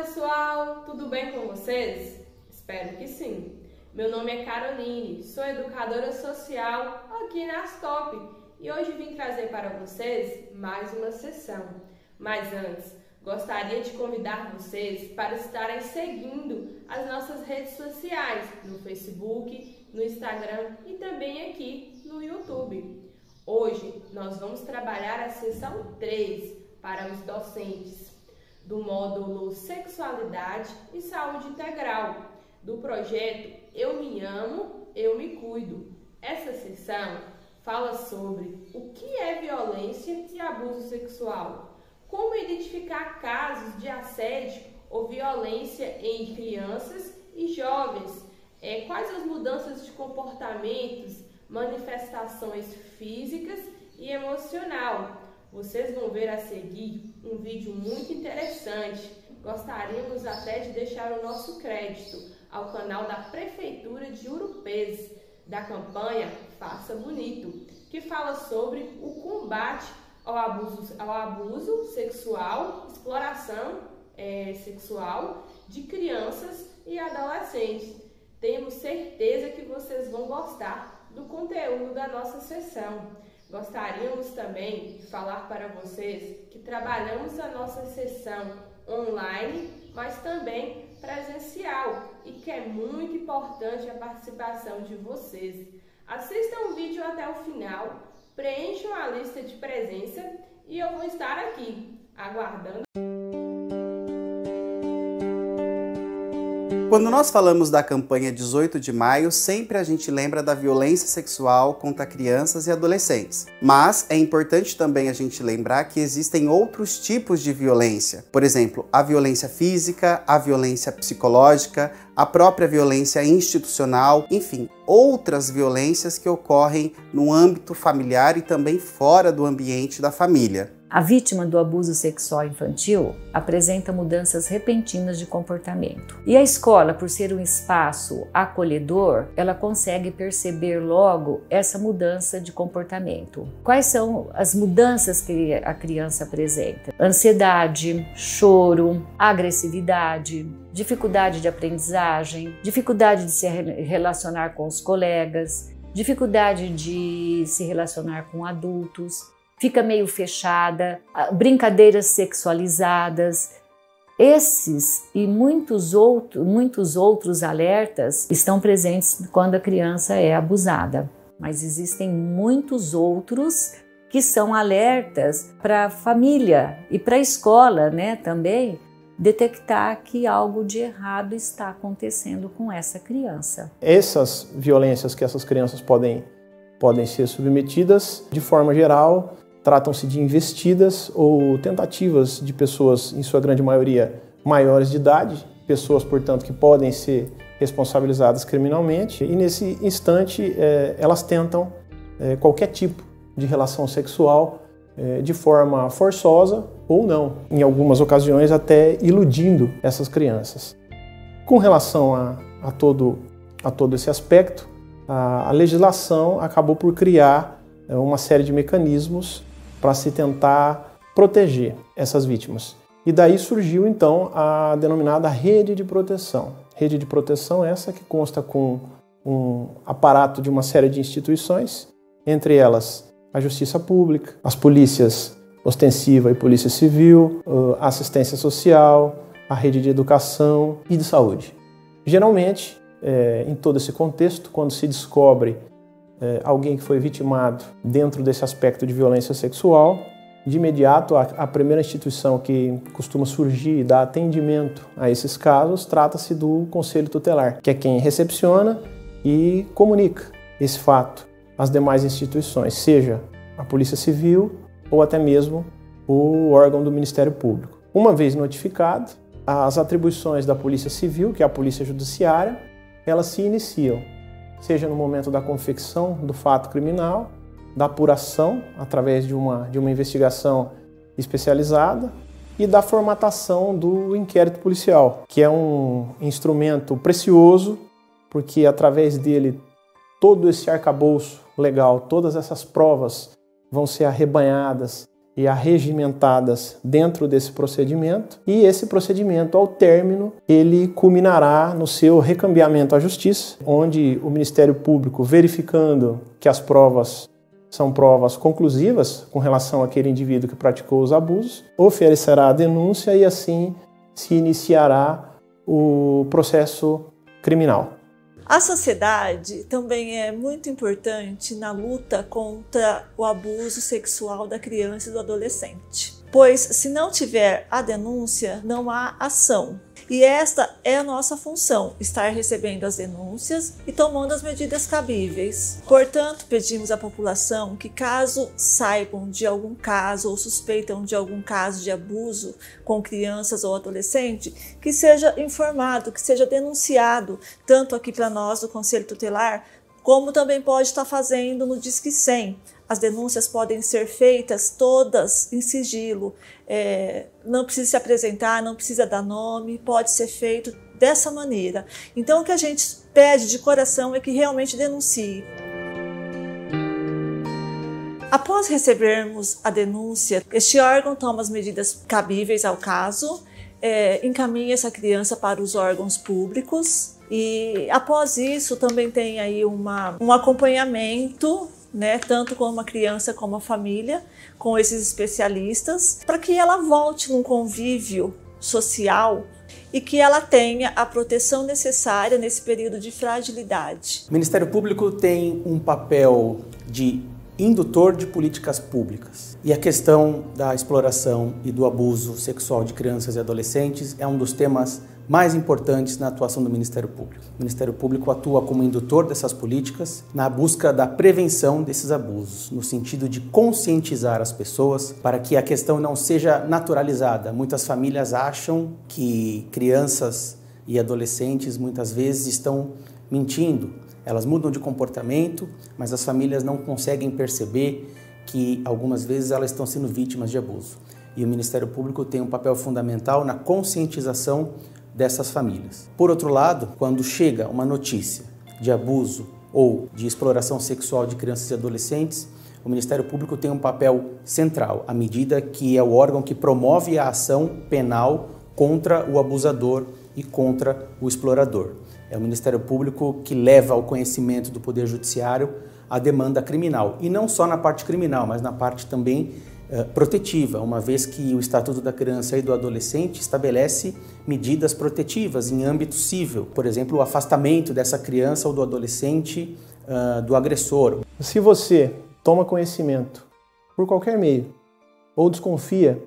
pessoal, tudo bem com vocês? Espero que sim. Meu nome é Caroline, sou educadora social aqui na Ascop e hoje vim trazer para vocês mais uma sessão. Mas antes, gostaria de convidar vocês para estarem seguindo as nossas redes sociais no Facebook, no Instagram e também aqui no YouTube. Hoje nós vamos trabalhar a sessão 3 para os docentes do módulo Sexualidade e Saúde Integral, do projeto Eu Me Amo, Eu Me Cuido. Essa sessão fala sobre o que é violência e abuso sexual, como identificar casos de assédio ou violência em crianças e jovens, quais as mudanças de comportamentos, manifestações físicas e emocional. Vocês vão ver a seguir um vídeo muito interessante. Gostaríamos até de deixar o nosso crédito ao canal da Prefeitura de Urupês, da campanha Faça Bonito, que fala sobre o combate ao abuso sexual, exploração sexual de crianças e adolescentes. Temos certeza que vocês vão gostar do conteúdo da nossa sessão. Gostaríamos também de falar para vocês que trabalhamos a nossa sessão online, mas também presencial, e que é muito importante a participação de vocês. Assistam o vídeo até o final, preencham a lista de presença e eu vou estar aqui, aguardando. Quando nós falamos da campanha 18 de maio, sempre a gente lembra da violência sexual contra crianças e adolescentes. Mas é importante também a gente lembrar que existem outros tipos de violência. Por exemplo, a violência física, a violência psicológica, a própria violência institucional, enfim, outras violências que ocorrem no âmbito familiar e também fora do ambiente da família. A vítima do abuso sexual infantil apresenta mudanças repentinas de comportamento. E a escola, por ser um espaço acolhedor, ela consegue perceber logo essa mudança de comportamento. Quais são as mudanças que a criança apresenta? Ansiedade, choro, agressividade, dificuldade de aprendizagem, dificuldade de se relacionar com os colegas, dificuldade de se relacionar com adultos, fica meio fechada, brincadeiras sexualizadas. Esses e muitos outros alertas estão presentes quando a criança é abusada. Mas existem muitos outros que são alertas para a família e para a escola, né, também, detectar que algo de errado está acontecendo com essa criança. Essas violências que essas crianças podem ser submetidas, de forma geral, tratam-se de investidas ou tentativas de pessoas, em sua grande maioria, maiores de idade, pessoas, portanto, que podem ser responsabilizadas criminalmente, e nesse instante elas tentam qualquer tipo de relação sexual de forma forçosa ou não, em algumas ocasiões até iludindo essas crianças. Com relação a todo esse aspecto, a legislação acabou por criar uma série de mecanismos para se tentar proteger essas vítimas. E daí surgiu então a denominada rede de proteção. Rede de proteção essa que consta com um aparato de uma série de instituições, entre elas a Justiça Pública, as polícias ostensiva e Polícia Civil, a assistência social, a rede de educação e de saúde. Geralmente, em todo esse contexto, quando se descobre alguém que foi vitimado dentro desse aspecto de violência sexual, de imediato a primeira instituição que costuma surgir e dar atendimento a esses casos trata-se do Conselho Tutelar, que é quem recepciona e comunica esse fato às demais instituições, seja a Polícia Civil ou até mesmo o órgão do Ministério Público. Uma vez notificado, as atribuições da Polícia Civil, que é a Polícia Judiciária, elas se iniciam, seja no momento da confecção do fato criminal, da apuração através de uma investigação especializada e da formatação do inquérito policial, que é um instrumento precioso, porque através dele todo esse arcabouço legal, todas essas provas vão ser arrebanhadas e arregimentadas dentro desse procedimento, e esse procedimento, ao término, ele culminará no seu recambiamento à Justiça, onde o Ministério Público, verificando que as provas são provas conclusivas com relação àquele indivíduo que praticou os abusos, oferecerá a denúncia e assim se iniciará o processo criminal. A sociedade também é muito importante na luta contra o abuso sexual da criança e do adolescente, pois se não tiver a denúncia, não há ação. E esta é a nossa função, estar recebendo as denúncias e tomando as medidas cabíveis. Portanto, pedimos à população que, caso saibam de algum caso ou suspeitam de algum caso de abuso com crianças ou adolescentes, que seja informado, que seja denunciado, tanto aqui para nós do Conselho Tutelar, como também pode estar fazendo no Disque 100. As denúncias podem ser feitas todas em sigilo, não precisa se apresentar, não precisa dar nome, pode ser feito dessa maneira. Então o que a gente pede de coração é que realmente denuncie. Após recebermos a denúncia, este órgão toma as medidas cabíveis ao caso, encaminha essa criança para os órgãos públicos e após isso também tem aí um acompanhamento, tanto com uma criança como a família, com esses especialistas, para que ela volte num convívio social e que ela tenha a proteção necessária nesse período de fragilidade. O Ministério Público tem um papel de indutor de políticas públicas. E a questão da exploração e do abuso sexual de crianças e adolescentes é um dos temas mais importantes na atuação do Ministério Público. O Ministério Público atua como indutor dessas políticas na busca da prevenção desses abusos, no sentido de conscientizar as pessoas para que a questão não seja naturalizada. Muitas famílias acham que crianças e adolescentes muitas vezes estão mentindo. Elas mudam de comportamento, mas as famílias não conseguem perceber que algumas vezes elas estão sendo vítimas de abuso. E o Ministério Público tem um papel fundamental na conscientização dessas famílias. Por outro lado, quando chega uma notícia de abuso ou de exploração sexual de crianças e adolescentes, o Ministério Público tem um papel central, à medida que é o órgão que promove a ação penal contra o abusador e contra o explorador. É o Ministério Público que leva ao conhecimento do Poder Judiciário a demanda criminal, e não só na parte criminal, mas na parte também protetiva, uma vez que o Estatuto da Criança e do Adolescente estabelece medidas protetivas em âmbito civil, por exemplo, o afastamento dessa criança ou do adolescente do agressor. Se você toma conhecimento por qualquer meio ou desconfia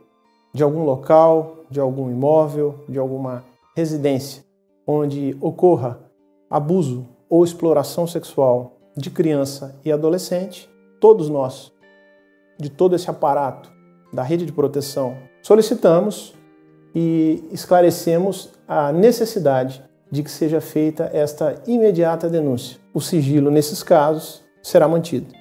de algum local, de algum imóvel, de alguma residência onde ocorra abuso ou exploração sexual de criança e adolescente, todos nós, de todo esse aparato da rede de proteção, solicitamos e esclarecemos a necessidade de que seja feita esta imediata denúncia. O sigilo, nesses casos, será mantido.